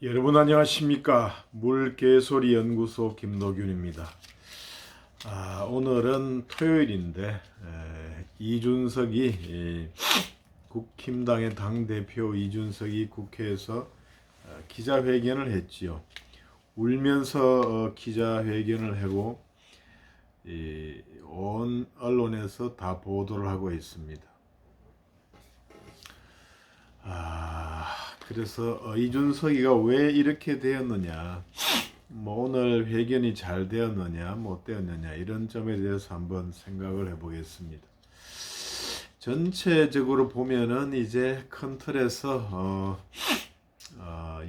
여러분 안녕하십니까? 물개소리 연구소 김노균입니다. 오늘은 토요일인데 이준석이 국힘당의 당대표 이준석이 국회에서 기자회견을 했지요. 울면서 기자회견을 하고 온 언론에서 다 보도를 하고 있습니다. 그래서 이준석이가 왜 이렇게 되었느냐, 오늘 회견이 잘 되었느냐 못 되었느냐 이런 점에 대해서 한번 생각을 해보겠습니다. 전체적으로 보면은 이제 큰 틀에서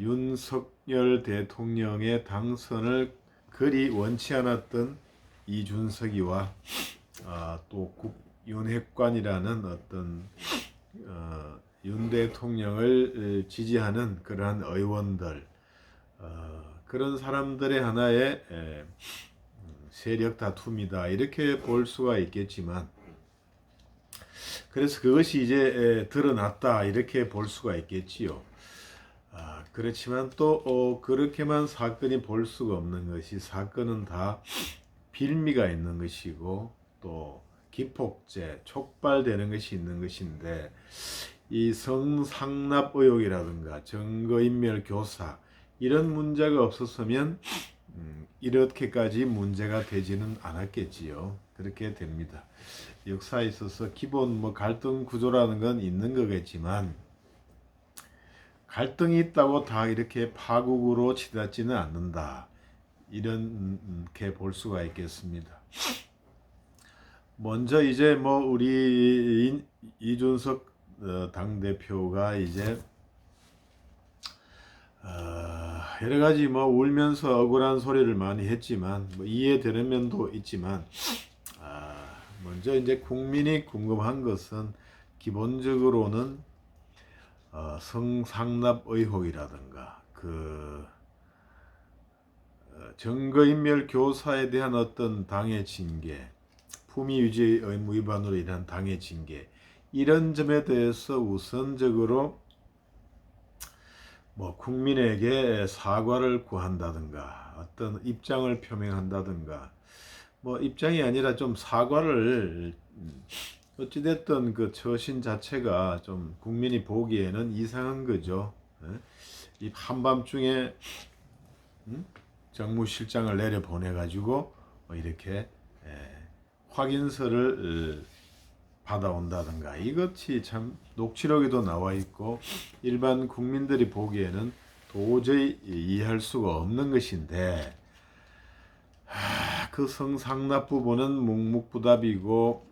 윤석열 대통령의 당선을 그리 원치 않았던 이준석이와 또 윤핵관이라는 어떤 윤 대통령을 지지하는 그러한 의원들, 그런 사람들의 하나의 세력 다툼이다 이렇게 볼 수가 있겠지만, 그래서 그것이 이제 드러났다 이렇게 볼 수가 있겠지요. 그렇지만 또 그렇게만 사건이 볼 수가 없는 것이, 사건은 다 빌미가 있는 것이고 또 기폭제, 촉발되는 것이 있는 것인데, 이 성상납 의혹이라든가 증거인멸 교사 이런 문제가 없었으면 이렇게까지 문제가 되지는 않았겠지요. 그렇게 됩니다. 역사에 있어서 기본 갈등 구조라는 건 있는 거겠지만, 갈등이 있다고 다 이렇게 파국으로 치닫지는 않는다, 이렇게 볼 수가 있겠습니다. 먼저 이제 우리 이준석 당대표가 이제 여러 가지 울면서 억울한 소리를 많이 했지만, 이해되는 면도 있지만, 먼저 이제 국민이 궁금한 것은 기본적으로는 성상납 의혹이라든가 증거인멸 교사에 대한 어떤 당의 징계, 품위유지 의무 위반으로 인한 당의 징계, 이런 점에 대해서 우선적으로 국민에게 사과를 구한다든가 어떤 입장을 표명한다든가, 입장이 아니라 좀 사과를, 어찌됐든 그 처신 자체가 좀 국민이 보기에는 이상한 거죠. 이 한밤중에 정무실장을 내려 보내가지고 이렇게 확인서를 받아온다든가, 이것이 참 녹취록에도 나와 있고 일반 국민들이 보기에는 도저히 이해할 수가 없는 것인데, 그 성상납 부분은 묵묵부답이고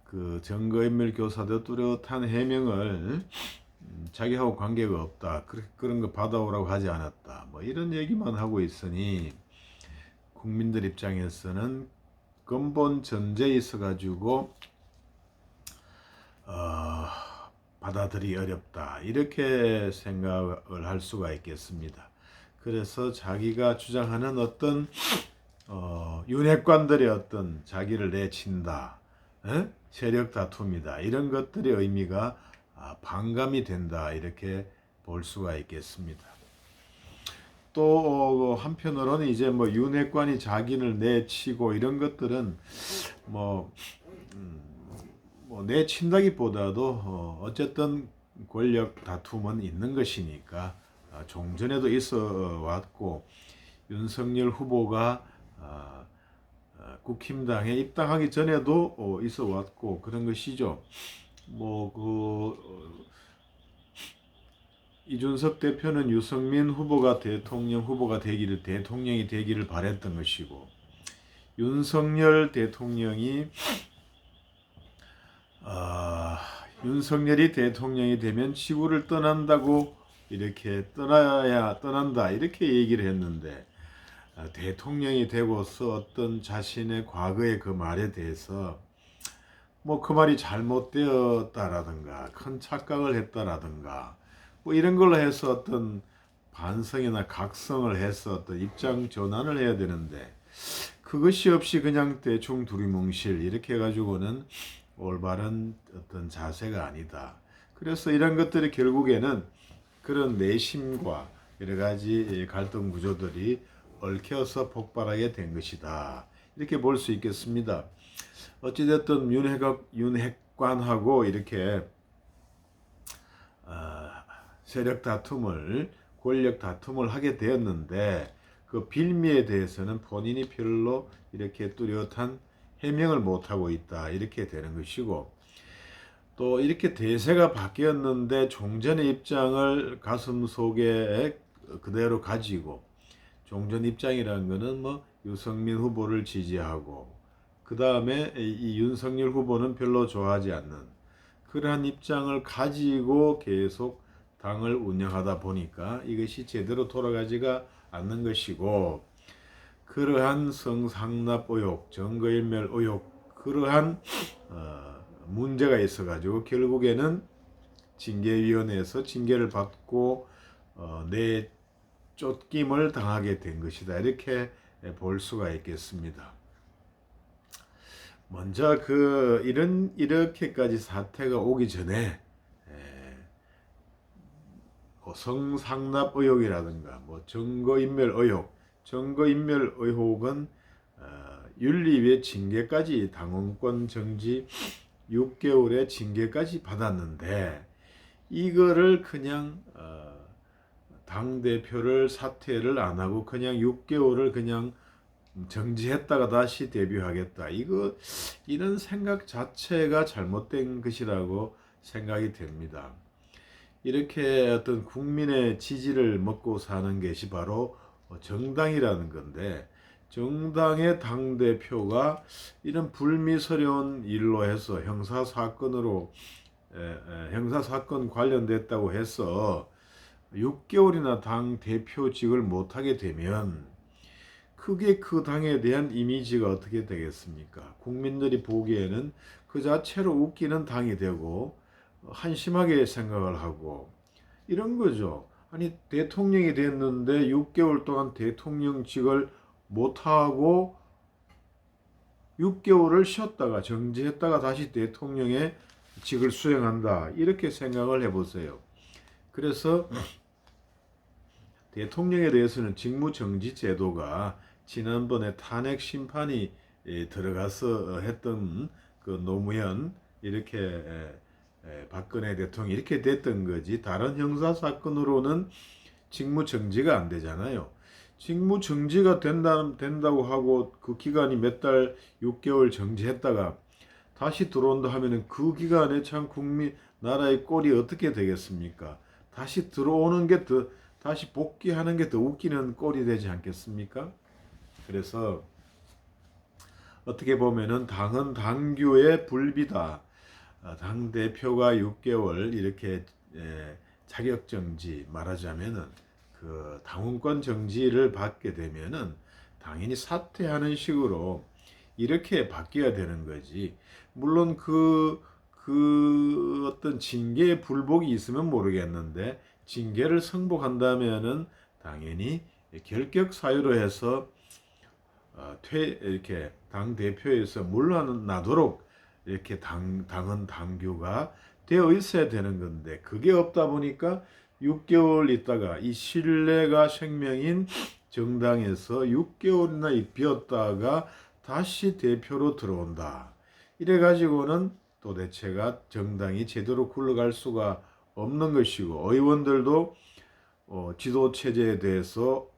그 증거인멸 교사도 뚜렷한 해명을 자기하고 관계가 없다, 그런 거 받아오라고 하지 않았다, 이런 얘기만 하고 있으니 국민들 입장에서는 근본 전제에 있어 가지고 받아들이기 어렵다, 이렇게 생각을 할 수가 있겠습니다. 그래서 자기가 주장하는 어떤 윤핵관들의 어떤 자기를 내친다, 세력 다툼이다, 이런 것들의 의미가 반감이 된다, 이렇게 볼 수가 있겠습니다. 또 한편으로는 이제 윤핵관이 자기를 내치고 이런 것들은 내친다기보다도 어쨌든 권력 다툼은 있는 것이니까, 종전에도 있어 왔고 윤석열 후보가 국힘당에 입당하기 전에도 있어 왔고 그런 것이죠. 이준석 대표는 유승민 후보가 대통령이 되기를 바랬던 것이고, 윤석열 대통령이 윤석열이 대통령이 되면 지구를 떠난다고, 이렇게 떠난다 이렇게 얘기를 했는데, 대통령이 되고서 어떤 자신의 과거의 그 말에 대해서 그 말이 잘못되었다라든가 큰 착각을 했다라든가 이런 걸로 해서 어떤 반성이나 각성을 해서 어떤 입장 전환을 해야 되는데, 그것이 없이 그냥 대충 두리뭉실 이렇게 해가지고는 올바른 어떤 자세가 아니다. 그래서 이런 것들이 결국에는 그런 내심과 여러 가지 갈등 구조들이 얽혀서 폭발하게 된 것이다. 이렇게 볼 수 있겠습니다. 어찌됐든 윤핵관하고 이렇게 세력 다툼을, 권력 다툼을 하게 되었는데 그 빌미에 대해서는 본인이 별로 이렇게 뚜렷한 해명을 못하고 있다. 이렇게 되는 것이고, 또 이렇게 대세가 바뀌었는데 종전의 입장을 가슴속에 그대로 가지고, 종전 입장이라는 것은 뭐 유승민 후보를 지지하고 그 다음에 이 윤석열 후보는 별로 좋아하지 않는 그러한 입장을 가지고 계속 당을 운영하다 보니까 이것이 제대로 돌아가지가 않는 것이고, 그러한 성상납 의혹, 증거인멸 의혹, 그러한 문제가 있어가지고 결국에는 징계위원회에서 징계를 받고 내쫓김을 당하게 된 것이다. 이렇게 볼 수가 있겠습니다. 먼저 이렇게까지 사태가 오기 전에 성상납 의혹이라든가 뭐 증거인멸 의혹은 윤리위의 징계까지, 당원권 정지 6개월의 징계까지 받았는데, 이거를 그냥 당대표를 사퇴를 안 하고 그냥 6개월을 그냥 정지했다가 다시 데뷔하겠다. 이런 생각 자체가 잘못된 것이라고 생각이 됩니다. 이렇게 어떤 국민의 지지를 먹고 사는 것이 바로 정당이라는 건데, 정당의 당대표가 이런 불미스러운 일로 해서 형사사건 관련됐다고 해서 6개월이나 당대표직을 못하게 되면 그게 그 당에 대한 이미지가 어떻게 되겠습니까? 국민들이 보기에는 그 자체로 웃기는 당이 되고 한심하게 생각을 하고 이런 거죠. 아니, 대통령이 됐는데 6개월 동안 대통령직을 못하고 6개월을 쉬었다가 정지했다가 다시 대통령의 직을 수행한다. 이렇게 생각을 해보세요. 그래서 대통령에 대해서는 직무정지 제도가 지난번에 탄핵 심판이 들어가서 했던 그 노무현 이렇게 박근혜 대통령이 이렇게 됐던 거지, 다른 형사 사건으로는 직무정지가 안 되잖아요. 직무정지가 된다고 하고 그 기간이 몇 달, 6개월 정지했다가 다시 들어온다 하면은 그 기간에 참 나라의 꼴이 어떻게 되겠습니까? 다시 들어오는 게 다시 복귀하는 게 더 웃기는 꼴이 되지 않겠습니까? 그래서 어떻게 보면은 당은 당규의 불비다. 당 대표가 6개월 이렇게 자격 정지, 말하자면은 그 당원권 정지를 받게 되면은 당연히 사퇴하는 식으로 이렇게 바뀌어야 되는 거지. 물론 그 어떤 징계의 불복이 있으면 모르겠는데, 징계를 승복한다면은 당연히 결격 사유로 해서 이렇게 당 대표에서 물러나도록 이렇게 당은 당규가 되어 있어야 되는 건데, 그게 없다 보니까 6개월 있다가 이 신뢰가 생명인 정당에서 6개월이나 비었다가 다시 대표로 들어온다. 이래 가지고는 도대체가 정당이 제대로 굴러갈 수가 없는 것이고, 의원들도 지도 체제에 대해서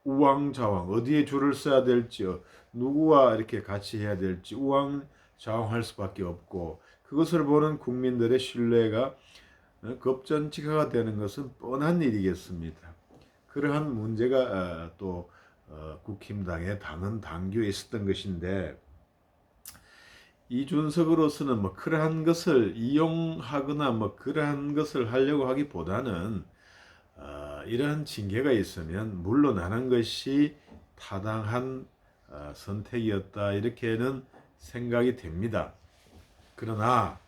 우왕좌왕, 어디에 줄을 서야 될지, 누구와 이렇게 같이 해야 될지 우왕좌왕할 수밖에 없고, 그것을 보는 국민들의 신뢰가 급전직하가 되는 것은 뻔한 일이겠습니다. 그러한 문제가 또 국힘당의 당은 당규에 있었던 것인데, 이준석으로서는 뭐 그러한 것을 이용하거나 뭐 그러한 것을 하려고 하기보다는 이러한 징계가 있으면 물러나는 것이 타당한 선택이었다, 이렇게는 생각이 됩니다. 그러나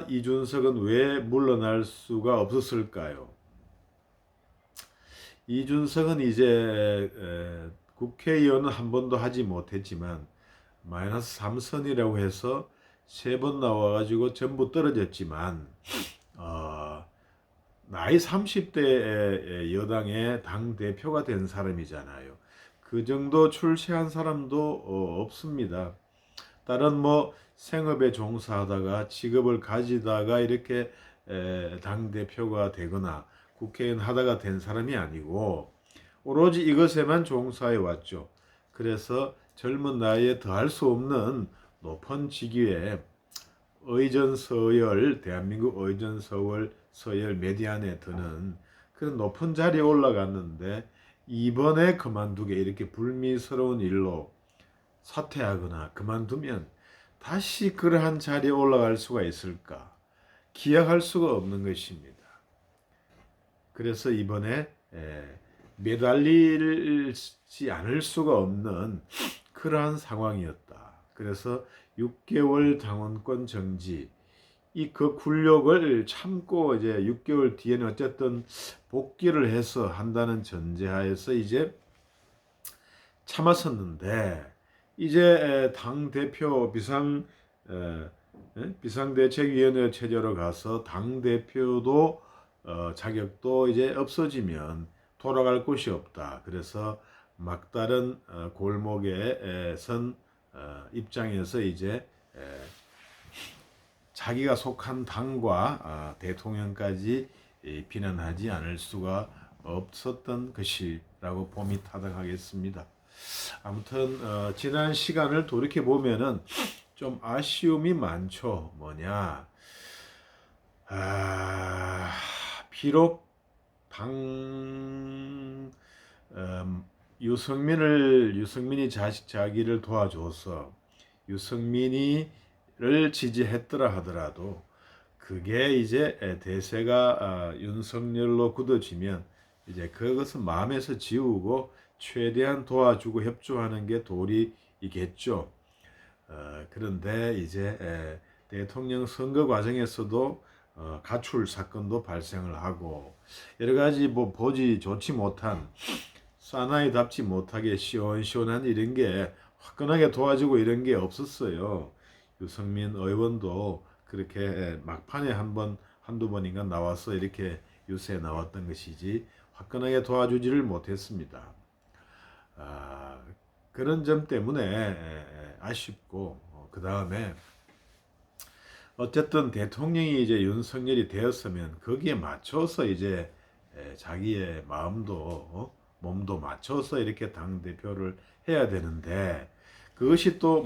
이준석은 왜 물러날 수가 없었을까요? 이준석은 이제 국회의원은 한 번도 하지 못했지만 마이너스 3선이라고 해서 3번 나와가지고 전부 떨어졌지만 나이 30대 여당의 당 대표가 된 사람이잖아요. 그 정도 출세한 사람도 없습니다. 다른 뭐 생업에 종사하다가 직업을 가지다가 이렇게 당 대표가 되거나 국회의원 하다가 된 사람이 아니고 오로지 이것에만 종사해 왔죠. 그래서 젊은 나이에 더할 수 없는 높은 직위에 의전서열, 대한민국 의전서열 메디안에 드는 그런 높은 자리에 올라갔는데 이번에 그만두게 이렇게 불미스러운 일로 사퇴하거나 그만두면 다시 그러한 자리에 올라갈 수가 있을까? 기약할 수가 없는 것입니다. 그래서 이번에 매달리지 않을 수가 없는 그러한 상황이었다. 그래서 6개월 당원권 정지, 그 굴욕을 참고 이제 6개월 뒤에는 어쨌든 복귀를 해서 한다는 전제하에서 이제 참았었는데 이제 당 대표 비상대책위원회 체제로 가서 당 대표도 자격도 이제 없어지면 돌아갈 곳이 없다. 그래서 막다른 골목에 선 입장에서 이제 자기가 속한 당과 대통령까지 비난하지 않을 수가 없었던 것이라고 봄이 타당하겠습니다. 아무튼 지난 시간을 돌이켜 보면은 좀 아쉬움이 많죠. 뭐냐? 비록 유승민이 자기를 도와줘서 유승민이를 지지했더라 하더라도 그게 이제 대세가 윤석열로 굳어지면 이제 그것은 마음에서 지우고 최대한 도와주고 협조하는 게 도리이겠죠. 그런데 이제 대통령 선거 과정에서도 가출 사건도 발생을 하고 여러 가지 뭐 보지 좋지 못한 사나이답지 못하게 시원시원한 이런 게 화끈하게 도와주고 이런 게 없었어요. 유승민 의원도 그렇게 막판에 한두 번인가 나와서 이렇게 유세에 나왔던 것이지 화끈하게 도와주지를 못했습니다. 그런 점 때문에 아쉽고 그 다음에 어쨌든 대통령이 이제 윤석열이 되었으면 거기에 맞춰서 이제 자기의 마음도 몸도 맞춰서 이렇게 당 대표를 해야 되는데 그것이 또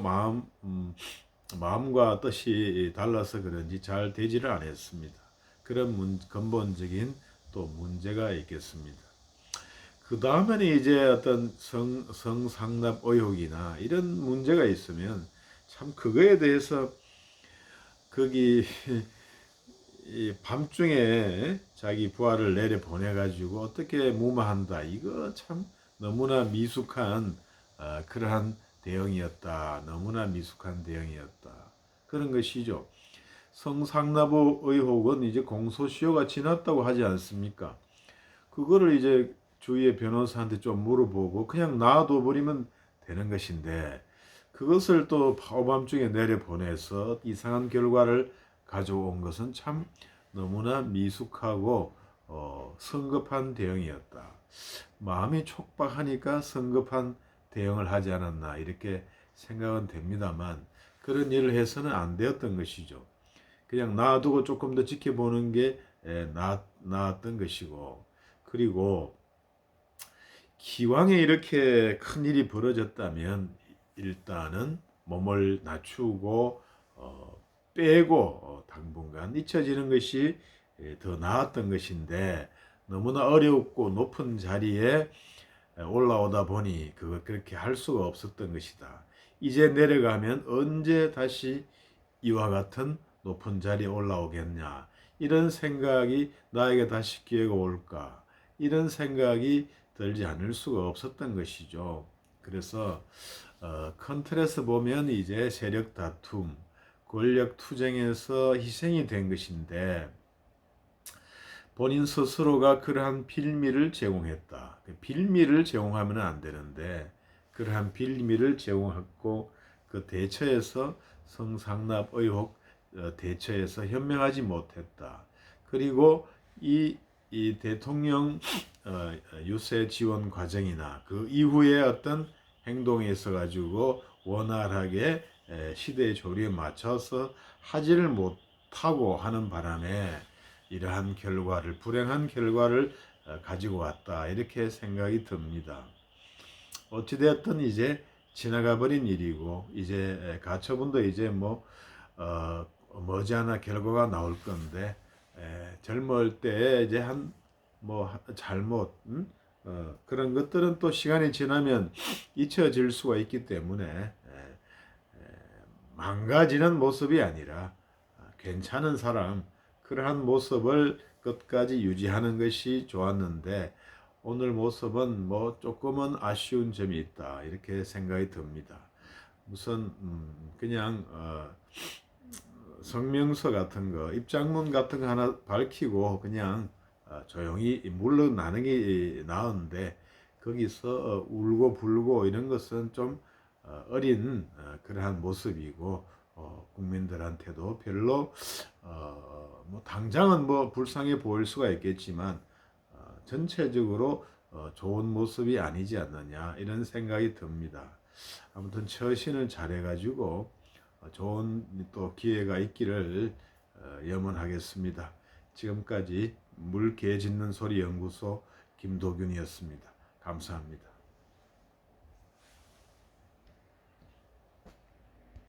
마음과 뜻이 달라서 그런지 잘 되지를 않았습니다. 그런 근본적인 또 문제가 있겠습니다. 그 다음에는 이제 어떤 성상납 의혹이나 이런 문제가 있으면 참 그거에 대해서 거기 밤중에 자기 부하를 내려 보내가지고 어떻게 무마한다. 이거 참 너무나 미숙한 그러한 대응이었다. 너무나 미숙한 대응이었다. 그런 것이죠. 성상납 의혹은 이제 공소시효가 지났다고 하지 않습니까? 그거를 이제 주위의 변호사한테 좀 물어보고 그냥 놔둬버리면 되는 것인데 그것을 또 밤중에 내려보내서 이상한 결과를 가져온 것은 참 너무나 미숙하고 성급한 대응이었다. 마음이 촉박하니까 성급한 대응을 하지 않았나 이렇게 생각은 됩니다만 그런 일을 해서는 안 되었던 것이죠. 그냥 놔두고 조금 더 지켜보는 게 나았던 것이고 그리고 기왕에 이렇게 큰 일이 벌어졌다면 일단은 몸을 낮추고 빼고 당분간 잊혀지는 것이 더 나았던 것인데 너무나 어렵고 높은 자리에 올라오다 보니 그걸 그렇게 할 수가 없었던 것이다. 이제 내려가면 언제 다시 이와 같은 높은 자리에 올라오겠냐 이런 생각이 나에게 다시 기회가 올까 이런 생각이 들지 않을 수가 없었던 것이죠. 그래서 큰 틀에서 보면 이제 세력 다툼, 권력 투쟁에서 희생이 된 것인데 본인 스스로가 그러한 빌미를 제공했다. 빌미를 제공하면 안 되는데 그러한 빌미를 제공했고 그 대처에서 성상납 의혹 대처에서 현명하지 못했다. 그리고 이 이 대통령 유세 지원 과정이나 그 이후에 어떤 행동에 있어 가지고 원활하게 시대의 조리에 맞춰서 하지를 못하고 하는 바람에 이러한 결과를 불행한 결과를 가지고 왔다 이렇게 생각이 듭니다. 어찌되었든 이제 지나가 버린 일이고 이제 가처분도 이제 머지않아 결과가 나올 건데 젊을 때 이제 한 잘못 그런 것들은 또 시간이 지나면 잊혀질 수가 있기 때문에 망가지는 모습이 아니라 괜찮은 사람 그러한 모습을 끝까지 유지하는 것이 좋았는데 오늘 모습은 조금은 아쉬운 점이 있다 이렇게 생각이 듭니다. 우선 그냥 성명서 같은 거 입장문 같은 거 하나 밝히고 그냥 조용히 물러나는 게 나은데 거기서 울고 불고 이런 것은 좀 어린 그러한 모습이고 국민들한테도 별로 당장은 불쌍해 보일 수가 있겠지만 전체적으로 좋은 모습이 아니지 않느냐 이런 생각이 듭니다. 아무튼 처신을 잘해가지고 좋은 또 기회가 있기를 염원하겠습니다. 지금까지 물개 짖는 소리 연구소 김도균이었습니다. 감사합니다.